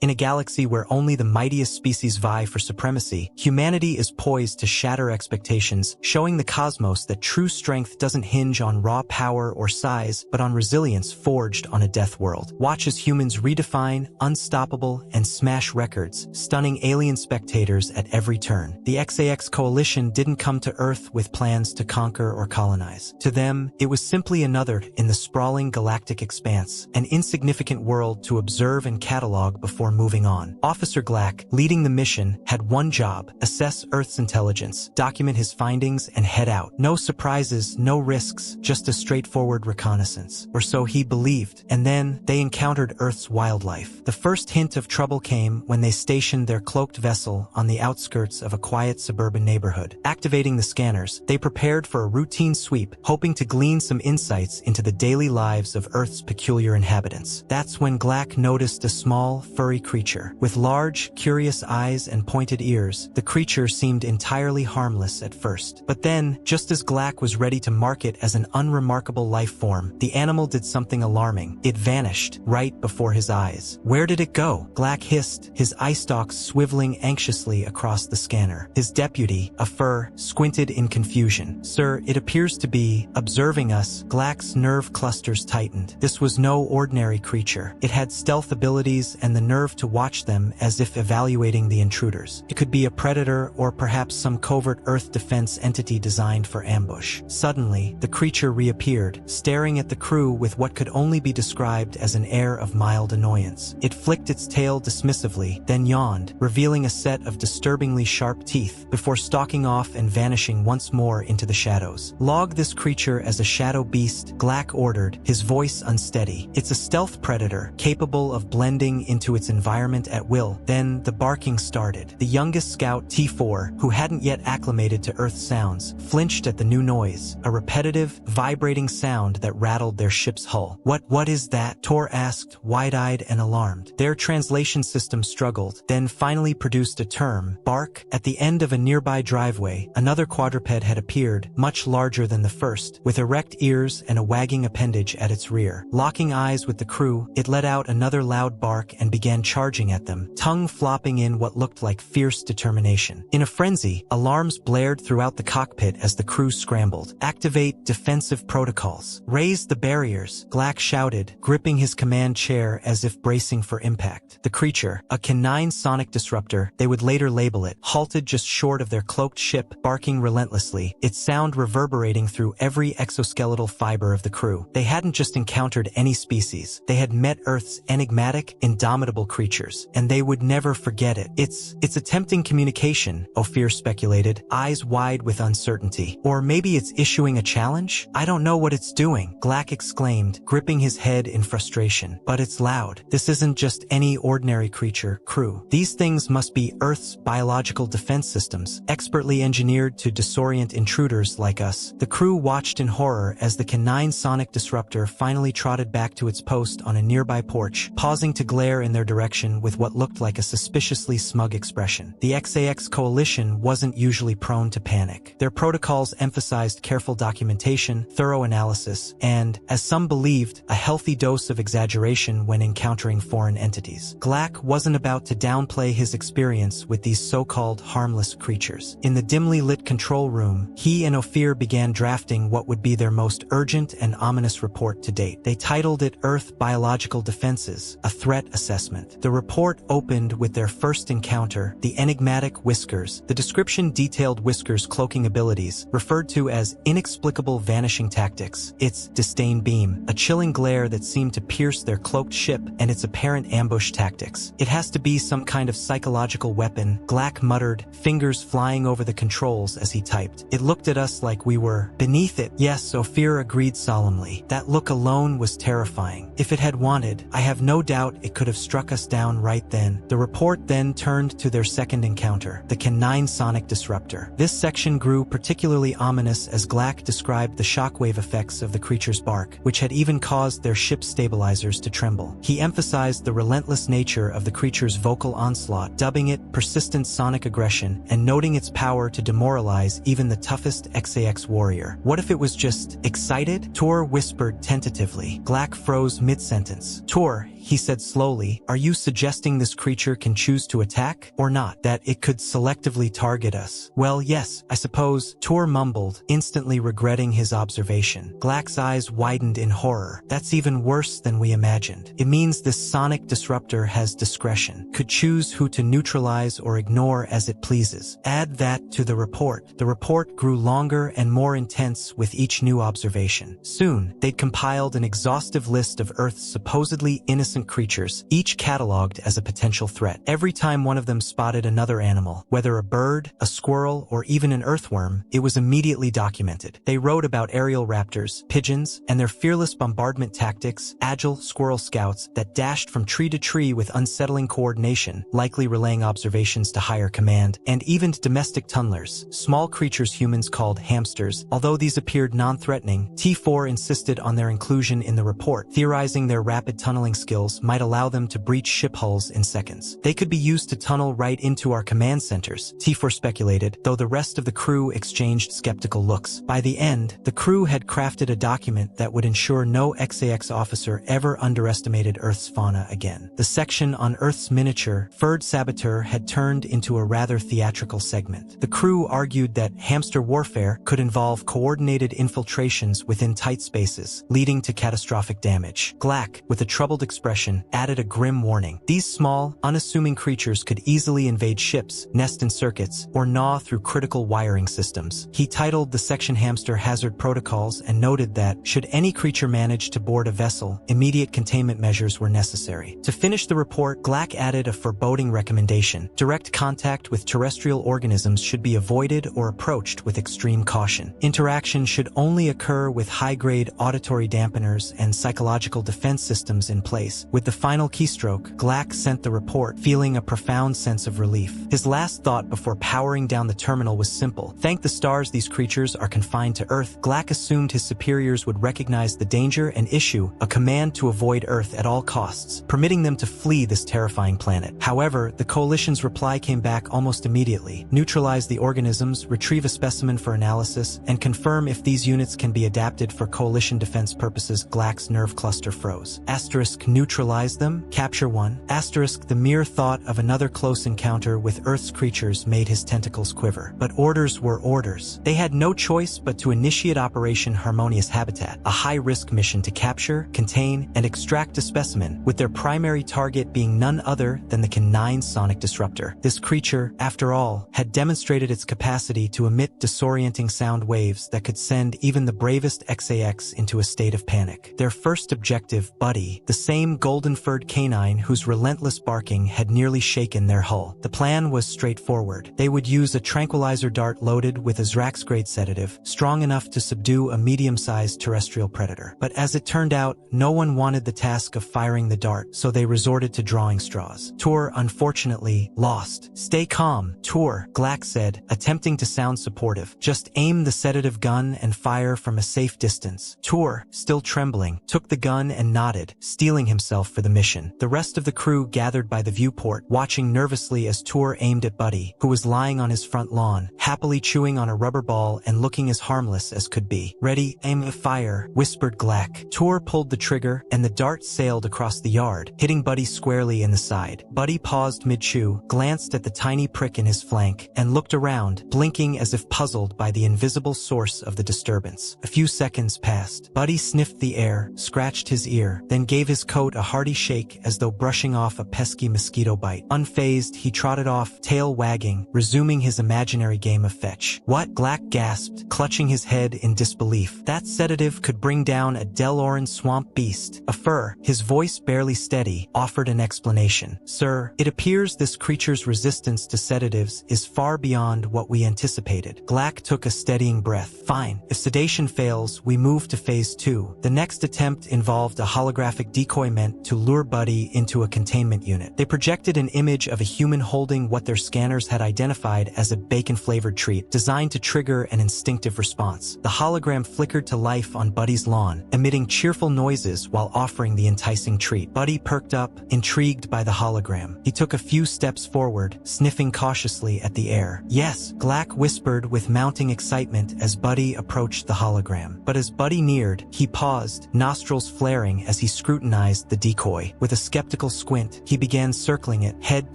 In a galaxy where only the mightiest species vie for supremacy, humanity is poised to shatter expectations, showing the cosmos that true strength doesn't hinge on raw power or size, but on resilience forged on a death world. Watch as humans redefine, unstoppable, and smash records, stunning alien spectators at every turn. The XIX coalition didn't come to Earth with plans to conquer or colonize. To them, it was simply another in the sprawling galactic expanse, an insignificant world to observe and catalog before moving on. Officer Glack, leading the mission, had one job: assess Earth's intelligence, document his findings, and head out. No surprises, no risks, just a straightforward reconnaissance. Or so he believed. And then, they encountered Earth's wildlife. The first hint of trouble came when they stationed their cloaked vessel on the outskirts of a quiet suburban neighborhood. Activating the scanners, they prepared for a routine sweep, hoping to glean some insights into the daily lives of Earth's peculiar inhabitants. That's when Glack noticed a small, furry creature. With large, curious eyes and pointed ears, the creature seemed entirely harmless at first. But then, just as Glack was ready to mark it as an unremarkable life form, the animal did something alarming. It vanished, right before his eyes. Where did it go? Glack hissed, his eye stalks swiveling anxiously across the scanner. His deputy, a fur, squinted in confusion. "Sir, it appears to be observing us." Glack's nerve clusters tightened. This was no ordinary creature. It had stealth abilities and the nerve to watch them, as if evaluating the intruders. It could be a predator or perhaps some covert Earth defense entity designed for ambush. Suddenly, the creature reappeared, staring at the crew with what could only be described as an air of mild annoyance. It flicked its tail dismissively, then yawned, revealing a set of disturbingly sharp teeth, before stalking off and vanishing once more into the shadows. "Log this creature as a shadow beast," Glack ordered, his voice unsteady. "It's a stealth predator, capable of blending into its environment at will." Then the barking started. The youngest scout, T4, who hadn't yet acclimated to Earth sounds, flinched at the new noise, a repetitive, vibrating sound that rattled their ship's hull. What is that?" Tor asked, wide-eyed and alarmed. Their translation system struggled, then finally produced a term: bark. At the end of a nearby driveway, another quadruped had appeared, much larger than the first, with erect ears and a wagging appendage at its rear. Locking eyes with the crew, it let out another loud bark and began charging at them, tongue flopping in what looked like fierce determination. In a frenzy, alarms blared throughout the cockpit as the crew scrambled. "Activate defensive protocols. Raise the barriers," Glack shouted, gripping his command chair as if bracing for impact. The creature, a canine sonic disruptor, they would later label it, halted just short of their cloaked ship, barking relentlessly, its sound reverberating through every exoskeletal fiber of the crew. They hadn't just encountered any species. They had met Earth's enigmatic, indomitable creatures, and they would never forget it. It's attempting communication," Ophir speculated, eyes wide with uncertainty. "Or maybe it's issuing a challenge? I don't know what it's doing," Glack exclaimed, gripping his head in frustration. "But it's loud. This isn't just any ordinary creature, crew. These things must be Earth's biological defense systems, expertly engineered to disorient intruders like us." The crew watched in horror as the canine sonic disruptor finally trotted back to its post on a nearby porch, pausing to glare in their direction with what looked like a suspiciously smug expression. The XIX coalition wasn't usually prone to panic. Their protocols emphasized careful documentation, thorough analysis, and, as some believed, a healthy dose of exaggeration when encountering foreign entities. Glack wasn't about to downplay his experience with these so-called harmless creatures. In the dimly lit control room, he and Ophir began drafting what would be their most urgent and ominous report to date. They titled it Earth Biological Defenses, a Threat Assessment. The report opened with their first encounter, the enigmatic Whiskers. The description detailed Whiskers' cloaking abilities, referred to as inexplicable vanishing tactics, its disdain beam, a chilling glare that seemed to pierce their cloaked ship, and its apparent ambush tactics. "It has to be some kind of psychological weapon," Glack muttered, fingers flying over the controls as he typed. "It looked at us like we were beneath it." "Yes," Ophir agreed solemnly. "That look alone was terrifying. If it had wanted, I have no doubt it could have struck us down right then." The report then turned to their second encounter, the canine sonic disruptor. This section grew particularly ominous as Glack described the shockwave effects of the creature's bark, which had even caused their ship's stabilizers to tremble. He emphasized the relentless nature of the creature's vocal onslaught, dubbing it persistent sonic aggression and noting its power to demoralize even the toughest XIX warrior. "What if it was just excited?" Tor whispered tentatively. Glack froze mid-sentence. "Tor," he said slowly, "Are you suggesting this creature can choose to attack, or not? That it could selectively target us?" "Well, yes, I suppose," Tor mumbled, instantly regretting his observation. Glack's eyes widened in horror. "That's even worse than we imagined. It means this sonic disruptor has discretion, could choose who to neutralize or ignore as it pleases." Add that to the report. The report grew longer and more intense with each new observation. Soon, they'd compiled an exhaustive list of Earth's supposedly innocent creatures, each cataloged as a potential threat. Every time one of them spotted another animal, whether a bird, a squirrel, or even an earthworm, it was immediately documented. They wrote about aerial raptors, pigeons, and their fearless bombardment tactics, agile squirrel scouts that dashed from tree to tree with unsettling coordination, likely relaying observations to higher command, and even domestic tunnelers, small creatures humans called hamsters. Although these appeared non-threatening, T4 insisted on their inclusion in the report, theorizing their rapid tunneling skills might allow them to breach ship hulls in seconds. "They could be used to tunnel right into our command centers," T4 speculated, though the rest of the crew exchanged skeptical looks. By the end, the crew had crafted a document that would ensure no XAX officer ever underestimated Earth's fauna again. The section on Earth's miniature, furred saboteur had turned into a rather theatrical segment. The crew argued that hamster warfare could involve coordinated infiltrations within tight spaces, leading to catastrophic damage. Glack, with a troubled expression, added a grim warning. These small, unassuming creatures could easily invade ships, nest in circuits, or gnaw through critical wiring systems. He titled the section Hamster Hazard Protocols and noted that, should any creature manage to board a vessel, immediate containment measures were necessary. To finish the report, Glack added a foreboding recommendation. Direct contact with terrestrial organisms should be avoided or approached with extreme caution. Interaction should only occur with high-grade auditory dampeners and psychological defense systems in place. With the final keystroke, Glack sent the report, feeling a profound sense of relief. His last thought before powering down the terminal was simple. Thank the stars these creatures are confined to Earth. Glack assumed his superiors would recognize the danger and issue a command to avoid Earth at all costs, permitting them to flee this terrifying planet. However, the Coalition's reply came back almost immediately. Neutralize the organisms, retrieve a specimen for analysis, and confirm if these units can be adapted for Coalition defense purposes. Glack's nerve cluster froze. Asterisk, neutralize them? Capture one? Asterisk, the mere thought of another close encounter with Earth's creatures made his tentacles quiver. But orders were orders. They had no choice but to initiate Operation Harmonious Habitat, a high-risk mission to capture, contain, and extract a specimen, with their primary target being none other than the K9 sonic disruptor. This creature, after all, had demonstrated its capacity to emit disorienting sound waves that could send even the bravest XAX into a state of panic. Their first objective, Buddy, the same golden-furred canine whose relentless barking had nearly shaken their hull. The plan was straightforward. They would use a tranquilizer dart loaded with a Zrax-grade sedative, strong enough to subdue a medium-sized terrestrial predator. But as it turned out, no one wanted the task of firing the dart, so they resorted to drawing straws. Tor, unfortunately, lost. "Stay calm, Tor," Glack said, attempting to sound supportive. "Just aim the sedative gun and fire from a safe distance." Tor, still trembling, took the gun and nodded, steeling himself for the mission. The rest of the crew gathered by the viewport, watching nervously as Tor aimed at Buddy, who was lying on his front lawn, happily chewing on a rubber ball and looking as harmless as could be. "Ready, aim, fire," whispered Glack. Tor pulled the trigger, and the dart sailed across the yard, hitting Buddy squarely in the side. Buddy paused mid-chew, glanced at the tiny prick in his flank, and looked around, blinking as if puzzled by the invisible source of the disturbance. A few seconds passed. Buddy sniffed the air, scratched his ear, then gave his coat a hearty shake as though brushing off a pesky mosquito bite. Unfazed, he trotted off, tail wagging, resuming his imaginary game of fetch. "What?" Glack gasped, clutching his head in disbelief. "That sedative could bring down a Deloran swamp beast." A fur, his voice barely steady, offered an explanation. "Sir, it appears this creature's resistance to sedatives is far beyond what we anticipated." Glack took a steadying breath. "Fine. If sedation fails, we move to phase 2. The next attempt involved a holographic decoy meant to lure Buddy into a containment unit. They projected an image of a human holding what their scanners had identified as a bacon-flavored treat, designed to trigger an instinctive response. The hologram flickered to life on Buddy's lawn, emitting cheerful noises while offering the enticing treat. Buddy perked up, intrigued by the hologram. He took a few steps forward, sniffing cautiously at the air. "Yes," Glack whispered with mounting excitement as Buddy approached the hologram. But as Buddy neared, he paused, nostrils flaring as he scrutinized the decoy. With a skeptical squint, he began circling it, head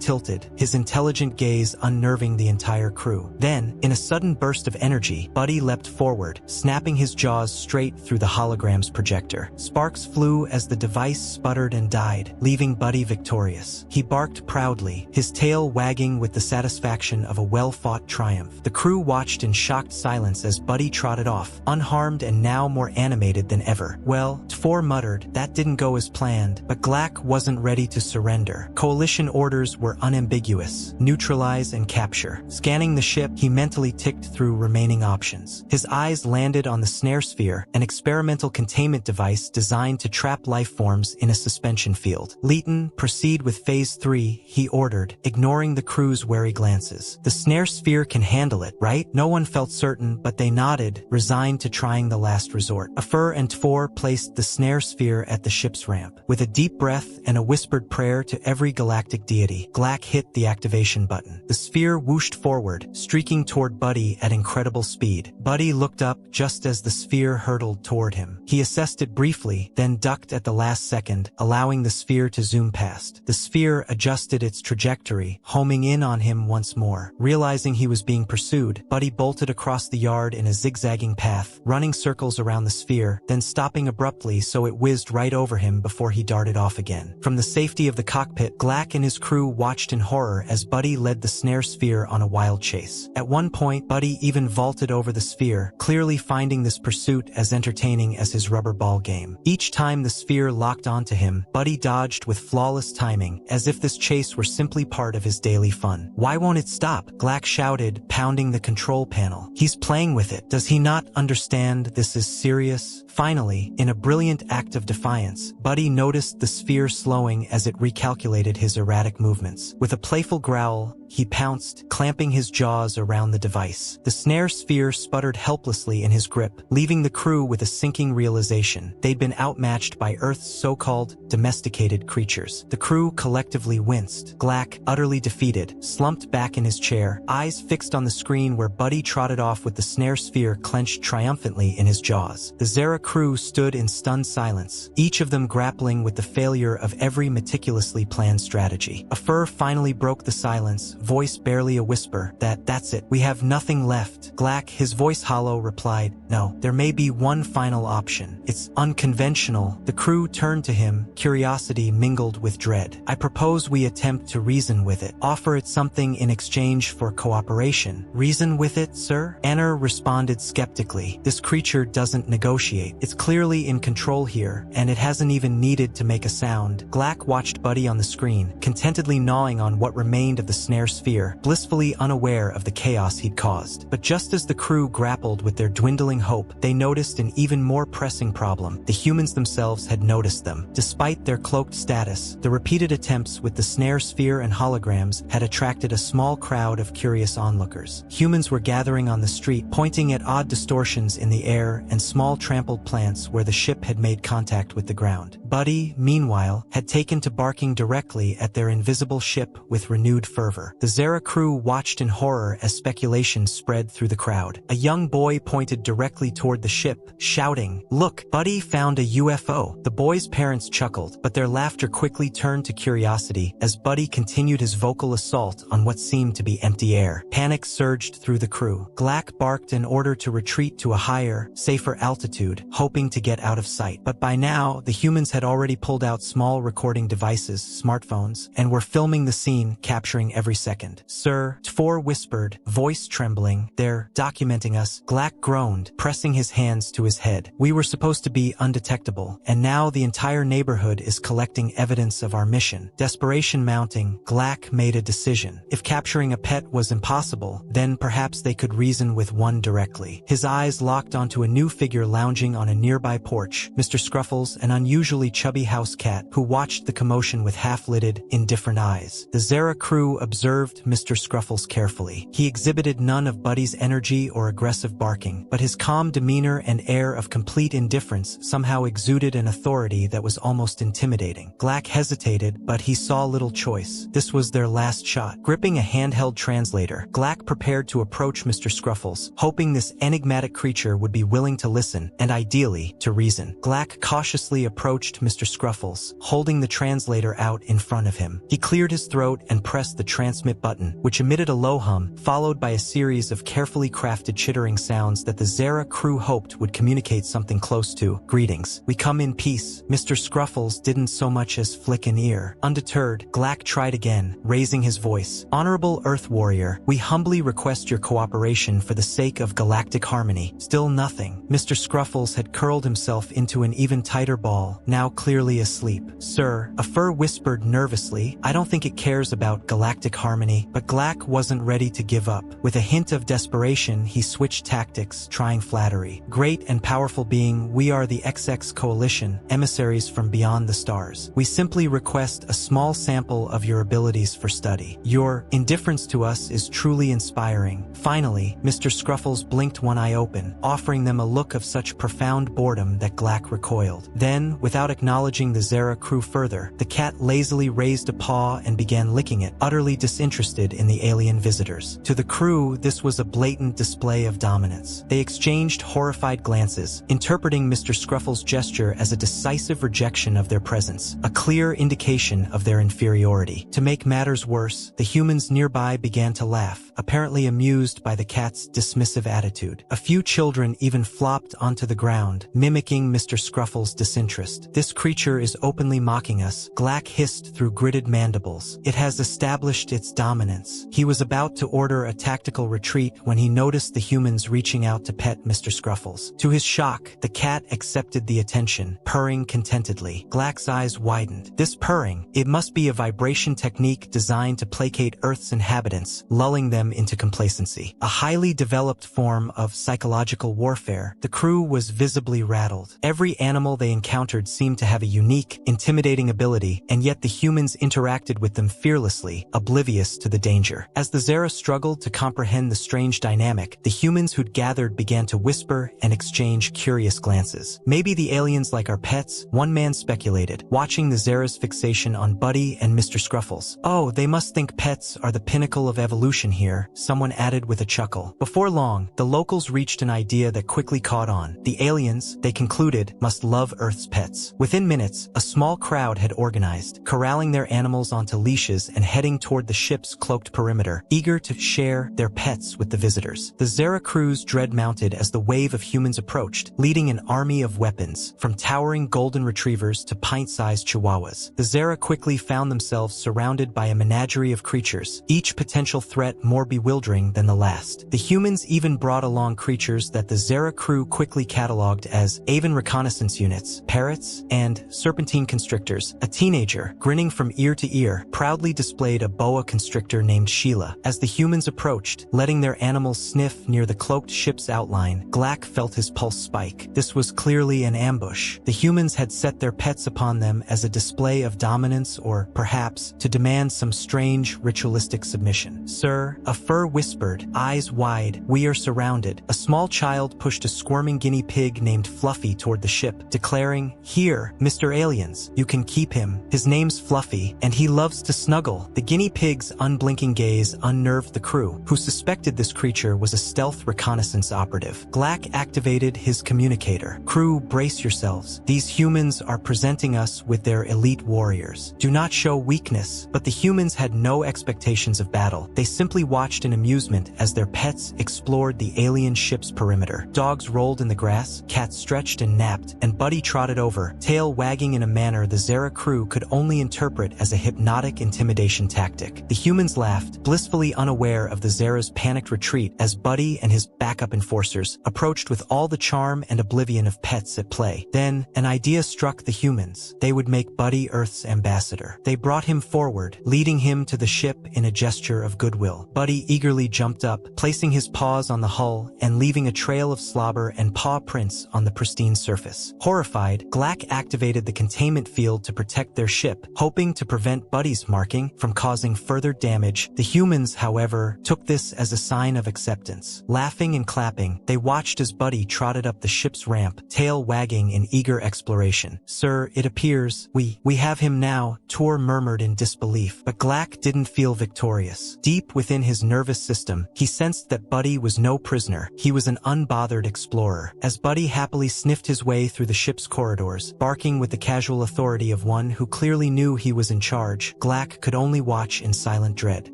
tilted, his intelligent gaze unnerving the entire crew. Then, in a sudden burst of energy, Buddy leapt forward, snapping his jaws straight through the hologram's projector. Sparks flew as the device sputtered and died, leaving Buddy victorious. He barked proudly, his tail wagging with the satisfaction of a well-fought triumph. The crew watched in shocked silence as Buddy trotted off, unharmed and now more animated than ever. Well, Tfor muttered, that didn't go as planned, but Glack wasn't ready to surrender. Coalition orders were unambiguous: neutralize and capture. Scanning the ship, he mentally ticked through remaining options. His eyes landed on the snare sphere, an experimental containment device designed to trap life forms in a suspension field. Leighton, proceed with Phase 3, he ordered, ignoring the crew's wary glances. The snare sphere can handle it, right? No one felt certain, but they nodded, resigned to trying the last resort. Afer and Tfor placed the snare sphere at the ship's ramp. With a deep breath and a whispered prayer to every galactic deity, Glack hit the activation button. The sphere whooshed forward, streaking toward Buddy at incredible speed. Buddy looked up just as the sphere hurtled toward him. He assessed it briefly, then ducked at the last second, allowing the sphere to zoom past. The sphere adjusted its trajectory, homing in on him once more. Realizing he was being pursued, Buddy bolted across the yard in a zigzagging path, running circles around the sphere, then stopping abruptly so it whizzed right over him before he darted off again. From the safety of the cockpit, Glack and his crew watched in horror as Buddy led the snare sphere on a wild chase. At one point, Buddy even vaulted over the sphere, clearly finding this pursuit as entertaining as his rubber ball game. Each time the sphere locked onto him, Buddy dodged with flawless timing, as if this chase were simply part of his daily fun. Why won't it stop? Glack shouted, pounding the control panel. He's playing with it. Does he not understand this is serious? Finally, in a brilliant act of defiance, Buddy noticed the sphere slowing as it recalculated his erratic movements. With a playful growl, he pounced, clamping his jaws around the device. The snare sphere sputtered helplessly in his grip, leaving the crew with a sinking realization. They'd been outmatched by Earth's so-called domesticated creatures. The crew collectively winced. Glack, utterly defeated, slumped back in his chair, eyes fixed on the screen where Buddy trotted off with the snare sphere clenched triumphantly in his jaws. The Zera crew stood in stunned silence, each of them grappling with the failure of every meticulously planned strategy. Afer finally broke the silence, voice barely a whisper, that's it, we have nothing left. Glack, his voice hollow, replied, no, there may be one final option. It's unconventional. The crew turned to him, curiosity mingled with dread. I propose we attempt to reason with it. Offer it something in exchange for cooperation. Reason with it, sir? Anner responded skeptically. This creature doesn't negotiate. It's clearly in control here, and it hasn't even needed to make a sound. Glack watched Buddy on the screen, contentedly gnawing on what remained of the snare sphere, blissfully unaware of the chaos he'd caused. But just as the crew grappled with their dwindling hope, they noticed an even more pressing problem. The humans themselves had noticed them. Despite their cloaked status, the repeated attempts with the snare sphere and holograms had attracted a small crowd of curious onlookers. Humans were gathering on the street, pointing at odd distortions in the air and small trampled plants where the ship had made contact with the ground. Buddy, meanwhile, had taken to barking directly at their invisible ship with renewed fervor. The Zera crew watched in horror as speculation spread through the crowd. A young boy pointed directly toward the ship, shouting, "Look, Buddy found a UFO." The boy's parents chuckled, but their laughter quickly turned to curiosity as Buddy continued his vocal assault on what seemed to be empty air. Panic surged through the crew. Glack barked in order to retreat to a higher, safer altitude, hoping to get out of sight. But by now, the humans had already pulled out small recording devices, smartphones, and were filming the scene, capturing every second. "Sir," Tfor whispered, voice trembling, "they're documenting us." Glack groaned, pressing his hands to his head. "We were supposed to be undetectable, and now the entire neighborhood is collecting evidence of our mission." Desperation mounting, Glack made a decision. If capturing a pet was impossible, then perhaps they could reason with one directly. His eyes locked onto a new figure lounging on a nearby porch, Mr. Scruffles, an unusually chubby house cat, who watched the commotion with half-lidded, indifferent eyes. The Zera crew observed observed Mr. Scruffles carefully. He exhibited none of Buddy's energy or aggressive barking, but his calm demeanor and air of complete indifference somehow exuded an authority that was almost intimidating. Glack hesitated, but he saw little choice. This was their last shot. Gripping a handheld translator, Glack prepared to approach Mr. Scruffles, hoping this enigmatic creature would be willing to listen, and ideally, to reason. Glack cautiously approached Mr. Scruffles, holding the translator out in front of him. He cleared his throat and pressed the transmit button, which emitted a low hum, followed by a series of carefully crafted chittering sounds that the Zera crew hoped would communicate something close to, "Greetings. We come in peace." Mr. Scruffles didn't so much as flick an ear. Undeterred, Glack tried again, raising his voice. "Honorable Earth Warrior, we humbly request your cooperation for the sake of galactic harmony." Still nothing. Mr. Scruffles had curled himself into an even tighter ball, now clearly asleep. "Sir," a fur whispered nervously, "I don't think it cares about galactic harmony." But Glack wasn't ready to give up. With a hint of desperation, he switched tactics, trying flattery. "Great and powerful being, we are the XX Coalition, emissaries from beyond the stars. We simply request a small sample of your abilities for study. Your indifference to us is truly inspiring." Finally, Mr. Scruffles blinked one eye open, offering them a look of such profound boredom that Glack recoiled. Then, without acknowledging the Zera crew further, the cat lazily raised a paw and began licking it, utterly disinterested in the alien visitors. To the crew, this was a blatant display of dominance. They exchanged horrified glances, interpreting Mr. Scruffles' gesture as a decisive rejection of their presence, a clear indication of their inferiority. To make matters worse, the humans nearby began to laugh, apparently amused by the cat's dismissive attitude. A few children even flopped onto the ground, mimicking Mr. Scruffles' disinterest. "This creature is openly mocking us," Glack hissed through gritted mandibles. "It has established its dominance." He was about to order a tactical retreat when he noticed the humans reaching out to pet Mr. Scruffles. To his shock, the cat accepted the attention, purring contentedly. Glack's eyes widened. This purring, it must be a vibration technique designed to placate Earth's inhabitants, lulling them into complacency. A highly developed form of psychological warfare. The crew was visibly rattled. Every animal they encountered seemed to have a unique, intimidating ability, and yet the humans interacted with them fearlessly, oblivious to the danger. As the Zera struggled to comprehend the strange dynamic, the humans who'd gathered began to whisper and exchange curious glances. "Maybe the aliens like our pets," one man speculated, watching the Zera's fixation on Buddy and Mr. Scruffles. "Oh, they must think pets are the pinnacle of evolution here," someone added with a chuckle. Before long, the locals reached an idea that quickly caught on. The aliens, they concluded, must love Earth's pets. Within minutes, a small crowd had organized, corralling their animals onto leashes and heading toward the ship's cloaked perimeter, eager to share their pets with the visitors. The Zera crew's dread mounted as the wave of humans approached, leading an army of weapons, from towering golden retrievers to pint-sized chihuahuas. The Zera quickly found themselves surrounded by a menagerie of creatures, each potential threat more bewildering than the last. The humans even brought along creatures that the Zera crew quickly cataloged as avian reconnaissance units, parrots, and serpentine constrictors. A teenager, grinning from ear to ear, proudly displayed a boa constrictor named Sheila. As the humans approached, letting their animals sniff near the cloaked ship's outline, Glack felt his pulse spike. This was clearly an ambush. The humans had set their pets upon them as a display of dominance or, perhaps, to demand some strange, ritualistic submission. "Sir," a fur whispered, eyes wide, "we are surrounded." A small child pushed a squirming guinea pig named Fluffy toward the ship, declaring, "Here, Mr. Aliens, you can keep him. His name's Fluffy, and he loves to snuggle." The guinea pig's unblinking gaze unnerved the crew, who suspected this creature was a stealth reconnaissance operative. Glack activated his communicator. "Crew, brace yourselves. These humans are presenting us with their elite warriors. Do not show weakness." But the humans had no expectations of battle. They simply watched in amusement as their pets explored the alien ship's perimeter. Dogs rolled in the grass, cats stretched and napped, and Buddy trotted over, tail wagging in a manner the Zera crew could only interpret as a hypnotic intimidation tactic. The humans laughed, blissfully unaware of the Zera's panicked retreat as Buddy and his backup enforcers approached with all the charm and oblivion of pets at play. Then, an idea struck the humans. They would make Buddy Earth's ambassador. They brought him forward, leading him to the ship in a gesture of goodwill. Buddy eagerly jumped up, placing his paws on the hull and leaving a trail of slobber and paw prints on the pristine surface. Horrified, Glack activated the containment field to protect their ship, hoping to prevent Buddy's marking from causing further further damage. The humans, however, took this as a sign of acceptance. Laughing and clapping, they watched as Buddy trotted up the ship's ramp, tail wagging in eager exploration. "Sir, it appears we have him now," Tor murmured in disbelief. But Glack didn't feel victorious. Deep within his nervous system, he sensed that Buddy was no prisoner. He was an unbothered explorer. As Buddy happily sniffed his way through the ship's corridors, barking with the casual authority of one who clearly knew he was in charge, Glack could only watch in silent dread.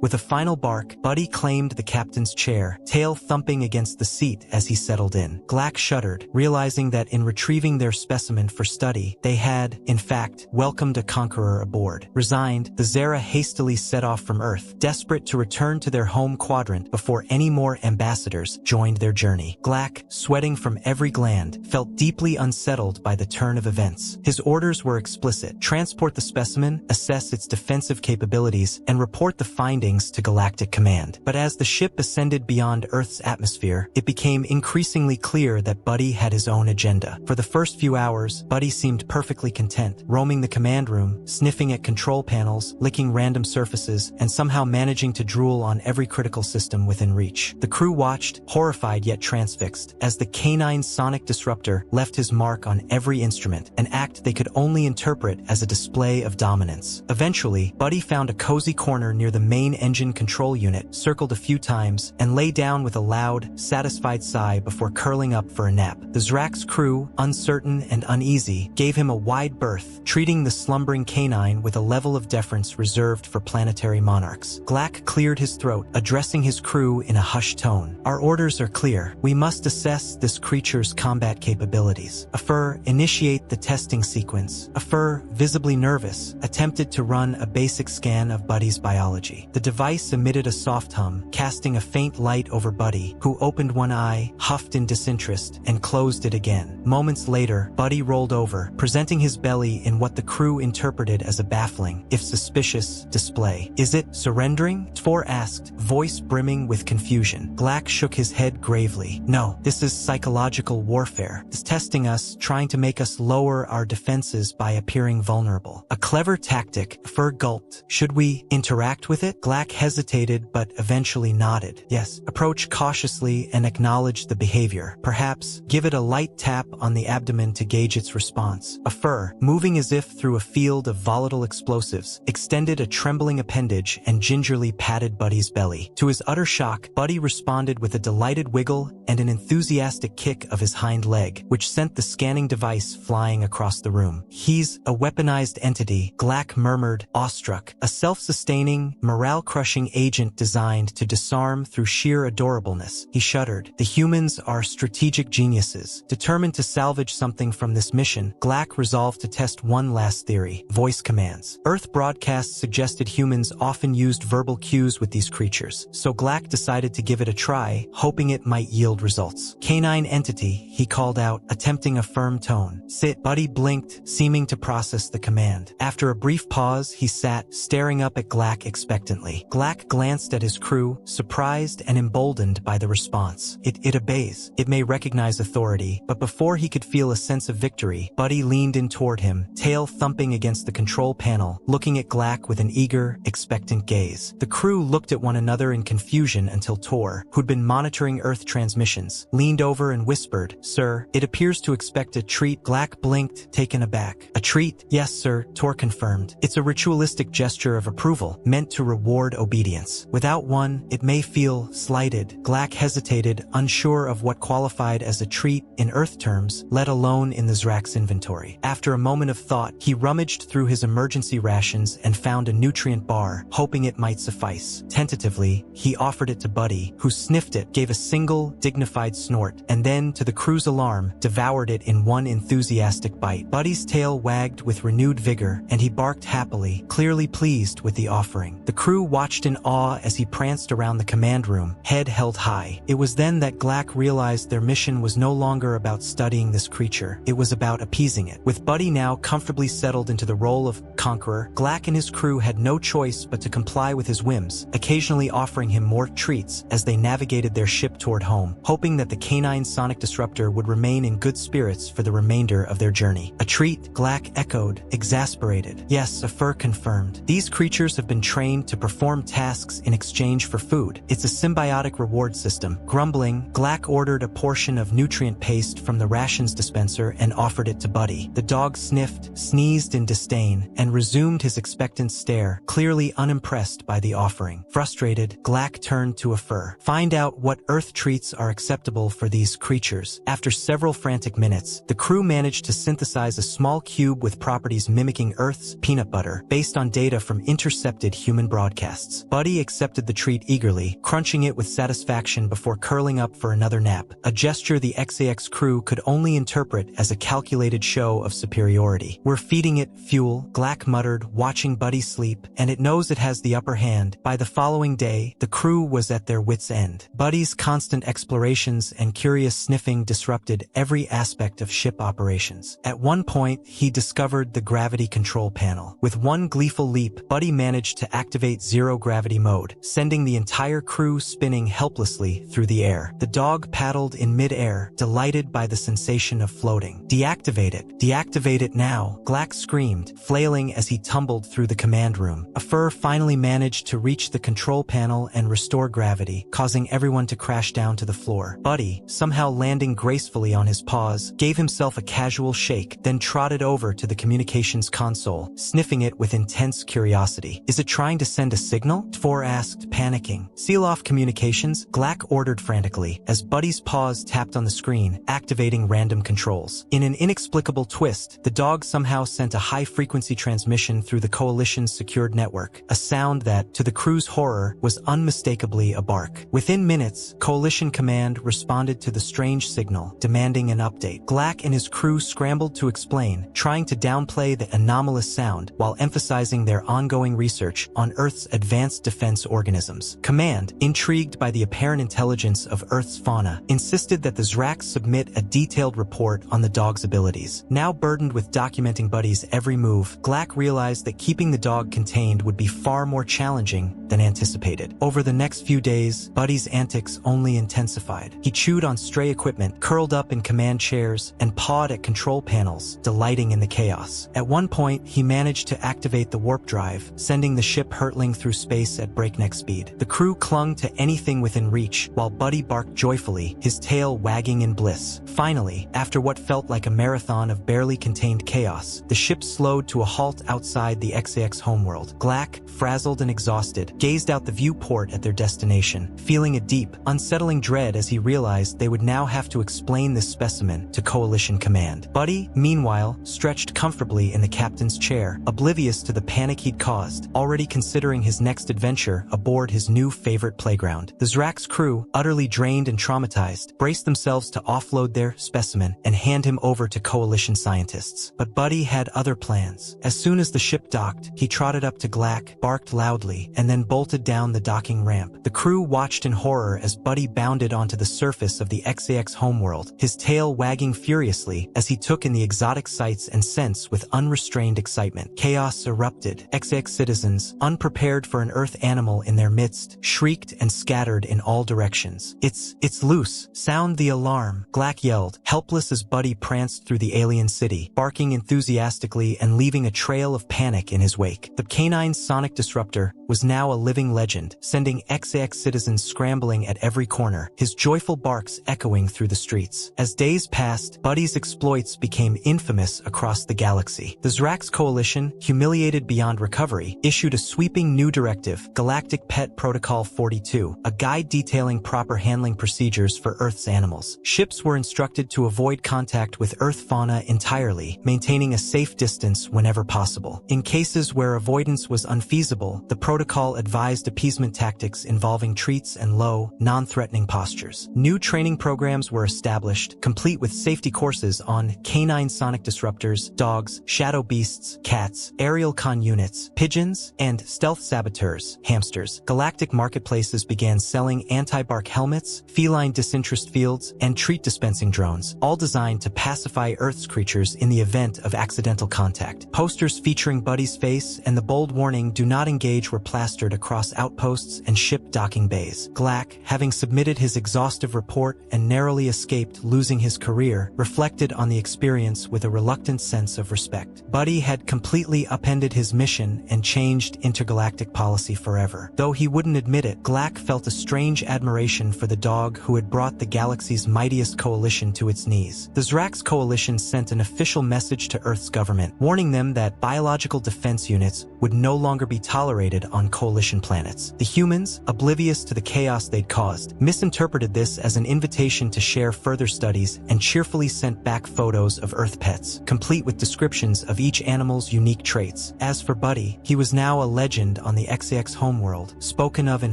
With a final bark, Buddy claimed the captain's chair, tail thumping against the seat as he settled in. Glack shuddered, realizing that in retrieving their specimen for study, they had, in fact, welcomed a conqueror aboard. Resigned, the Zera hastily set off from Earth, desperate to return to their home quadrant before any more ambassadors joined their journey. Glack, sweating from every gland, felt deeply unsettled by the turn of events. His orders were explicit: transport the specimen, assess its defensive capabilities, and report the findings to Galactic Command. But as the ship ascended beyond Earth's atmosphere, it became increasingly clear that Buddy had his own agenda. For the first few hours, Buddy seemed perfectly content, roaming the command room, sniffing at control panels, licking random surfaces, and somehow managing to drool on every critical system within reach. The crew watched, horrified yet transfixed, as the canine sonic disruptor left his mark on every instrument, an act they could only interpret as a display of dominance. Eventually, Buddy found a cozy corner near the main engine control unit, circled a few times, and lay down with a loud, satisfied sigh before curling up for a nap. The Zrak's crew, uncertain and uneasy, gave him a wide berth, treating the slumbering canine with a level of deference reserved for planetary monarchs. Glack cleared his throat, addressing his crew in a hushed tone. "Our orders are clear. We must assess this creature's combat capabilities." Afur, initiate the testing sequence. Afur, visibly nervous, attempted to run a basic scan of Buddy's biology. The device emitted a soft hum, casting a faint light over Buddy, who opened one eye, huffed in disinterest, and closed it again. Moments later, Buddy rolled over, presenting his belly in what the crew interpreted as a baffling, if suspicious, display. "Is it surrendering?" Tvor asked, voice brimming with confusion. Glack shook his head gravely. "No, this is psychological warfare. It's testing us, trying to make us lower our defenses by appearing vulnerable. A clever tactic," Fur gulped. "Should we interact with it?" Glack hesitated but eventually nodded. "Yes." Approach cautiously and acknowledge the behavior. Perhaps give it a light tap on the abdomen to gauge its response. Fur, moving as if through a field of volatile explosives, extended a trembling appendage and gingerly patted Buddy's belly. To his utter shock, Buddy responded with a delighted wiggle and an enthusiastic kick of his hind leg, which sent the scanning device flying across the room. "He's a weaponized entity," Glack murmured, awestruck. "A self-sustaining, morale-crushing agent designed to disarm through sheer adorableness." He shuddered. "The humans are strategic geniuses." Determined to salvage something from this mission, Glack resolved to test one last theory: voice commands. Earth broadcasts suggested humans often used verbal cues with these creatures, so Glack decided to give it a try, hoping it might yield results. "Canine entity," he called out, attempting a firm tone. "Sit." Buddy blinked, seeming to process the command. After a brief pause, he sat, staring up at Glack expectantly. Glack glanced at his crew, surprised and emboldened by the response. It obeys. It may recognize authority, but before he could feel a sense of victory, Buddy leaned in toward him, tail thumping against the control panel, looking at Glack with an eager, expectant gaze. The crew looked at one another in confusion until Tor, who'd been monitoring Earth transmissions, leaned over and whispered, "Sir, it appears to expect a treat." Glack blinked, taken aback. "A treat?" "Yes, sir," Tor confirmed. "It's a ritualistic gesture of approval, meant to reward obedience. Without one, it may feel slighted." Glack hesitated, unsure of what qualified as a treat in Earth terms, let alone in the Zrak's inventory. After a moment of thought, he rummaged through his emergency rations and found a nutrient bar, hoping it might suffice. Tentatively, he offered it to Buddy, who sniffed it, gave a single, dignified snort, and then, to the crew's alarm, devoured it in one enthusiastic bite. Buddy's tail wagged with renewed vigor, and he barked happily, clearly pleased with the offering. The crew watched in awe as he pranced around the command room, head held high. It was then that Glack realized their mission was no longer about studying this creature. It was about appeasing it. With Buddy now comfortably settled into the role of conqueror, Glack and his crew had no choice but to comply with his whims, occasionally offering him more treats as they navigated their ship toward home, hoping that the canine sonic disruptor would remain in good spirits for the remainder of their journey. "A treat?" Glack echoed, exasperated. "Yes," Fur confirmed. "These creatures have been trained trained to perform tasks in exchange for food. It's a symbiotic reward system. Grumbling, Glack ordered a portion of nutrient paste from the rations dispenser and offered it to Buddy. The dog sniffed, sneezed in disdain, and resumed his expectant stare, clearly unimpressed by the offering. Frustrated, Glack turned to a fur. Find out what Earth treats are acceptable for these creatures. After several frantic minutes, the crew managed to synthesize a small cube with properties mimicking Earth's peanut butter, based on data from intercepted human broadcasts. Buddy accepted the treat eagerly, crunching it with satisfaction before curling up for another nap, a gesture the XAX crew could only interpret as a calculated show of superiority. We're feeding it fuel, Glack muttered, watching Buddy sleep, and it knows it has the upper hand. By the following day, the crew was at their wits' end. Buddy's constant explorations and curious sniffing disrupted every aspect of ship operations. At one point, he discovered the gravity control panel. With one gleeful leap, Buddy managed to activate zero-gravity mode, sending the entire crew spinning helplessly through the air. The dog paddled in mid-air, delighted by the sensation of floating. Deactivate it. Deactivate it now, Glack screamed, flailing as he tumbled through the command room. A fur finally managed to reach the control panel and restore gravity, causing everyone to crash down to the floor. Buddy, somehow landing gracefully on his paws, gave himself a casual shake, then trotted over to the communications console, sniffing it with intense curiosity. Is it trying to send a signal? Tvor asked, panicking. Seal off communications, Glack ordered frantically, as Buddy's paws tapped on the screen, activating random controls. In an inexplicable twist, the dog somehow sent a high-frequency transmission through the Coalition's secured network, a sound that, to the crew's horror, was unmistakably a bark. Within minutes, Coalition Command responded to the strange signal, demanding an update. Glack and his crew scrambled to explain, trying to downplay the anomalous sound while emphasizing their ongoing research on Earth's advanced defense organisms. Command, intrigued by the apparent intelligence of Earth's fauna, insisted that the Zrax submit a detailed report on the dog's abilities. Now burdened with documenting Buddy's every move, Glack realized that keeping the dog contained would be far more challenging than anticipated. Over the next few days, Buddy's antics only intensified. He chewed on stray equipment, curled up in command chairs, and pawed at control panels, delighting in the chaos. At one point, he managed to activate the warp drive, sending the ship hurtling through space at breakneck speed. The crew clung to anything within reach, while Buddy barked joyfully, his tail wagging in bliss. Finally, after what felt like a marathon of barely contained chaos, the ship slowed to a halt outside the XAX homeworld. Glack, frazzled and exhausted, gazed out the viewport at their destination, feeling a deep, unsettling dread as he realized they would now have to explain this specimen to Coalition Command. Buddy, meanwhile, stretched comfortably in the captain's chair, oblivious to the panic he'd caused, already considering his next adventure aboard his new favorite playground. The Zrax crew, utterly drained and traumatized, braced themselves to offload their specimen and hand him over to Coalition scientists. But Buddy had other plans. As soon as the ship docked, he trotted up to Glack, barked loudly, and then bolted down the docking ramp. The crew watched in horror as Buddy bounded onto the surface of the XAX homeworld, his tail wagging furiously as he took in the exotic sights and scents with unrestrained excitement. Chaos erupted. XAX citizens, unprepared for an Earth animal in their midst, shrieked and scattered in all directions. It's loose. Sound the alarm, Glack yelled, helpless as Buddy pranced through the alien city, barking enthusiastically and leaving a trail of panic in his wake. The canine sonic disruptor was now a living legend, sending XAX citizens scrambling at every corner, his joyful barks echoing through the streets. As days passed, Buddy's exploits became infamous across the galaxy. The Zrax Coalition, humiliated beyond recovery, issued a sweeping new directive, Galactic Pet Protocol 42, a guide detailing proper handling procedures for Earth's animals. Ships were instructed to avoid contact with Earth fauna entirely, maintaining a safe distance whenever possible. In cases where avoidance was unfeasible, the protocol advised appeasement tactics involving treats and low, non-threatening postures. New training programs were established, complete with safety courses on canine sonic disruptors, dogs, shadow beasts, cats, aerial con units, pigeons, and stealth saboteurs, hamsters. Galactic marketplaces began selling anti-bark helmets, feline disinterest fields, and treat dispensing drones, all designed to pacify Earth's creatures in the event of accidental contact. Posters featuring Buddy's face and the bold warning "Do not engage" were plastered across outposts and ship docking bays. Glack, having submitted his exhaustive report and narrowly escaped losing his career, reflected on the experience with a reluctant sense of respect. Buddy had completely upended his mission and changed intergalactic policy forever. Though he wouldn't admit it, Glack felt a strange admiration for the dog who had brought the galaxy's mightiest coalition to its knees. The Zrax coalition sent an official message to Earth's government, warning them that biological defense units would no longer be tolerated on coalition planets. The humans, oblivious to the chaos they'd caused, misinterpreted this as an invitation to share further studies and cheerfully sent back photos of Earth pets, complete with descriptions of each animal's unique traits. As for Buddy, he was now a legend on the XIX homeworld, spoken of in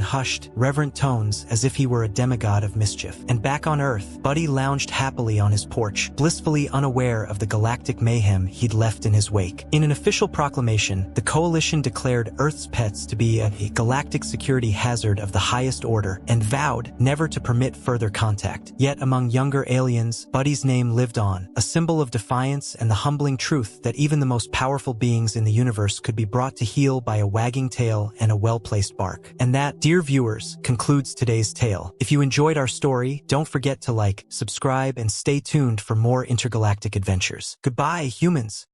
hushed, reverent tones as if he were a demigod of mischief. And back on Earth, Buddy lounged happily on his porch, blissfully unaware of the galactic mayhem he'd left in his wake. In an official proclamation, the coalition declared Earth's pets to be a galactic security hazard of the highest order and vowed never to permit further contact. Yet among younger aliens, Buddy's name lived on, a symbol of defiance and the humbling truth that even the most powerful beings in the universe could be brought to heel by a wagging tail and a well-placed bark. And that, dear viewers, concludes today's tale. If you enjoyed our story, don't forget to like, subscribe, and stay tuned for more intergalactic adventures. Goodbye, humans!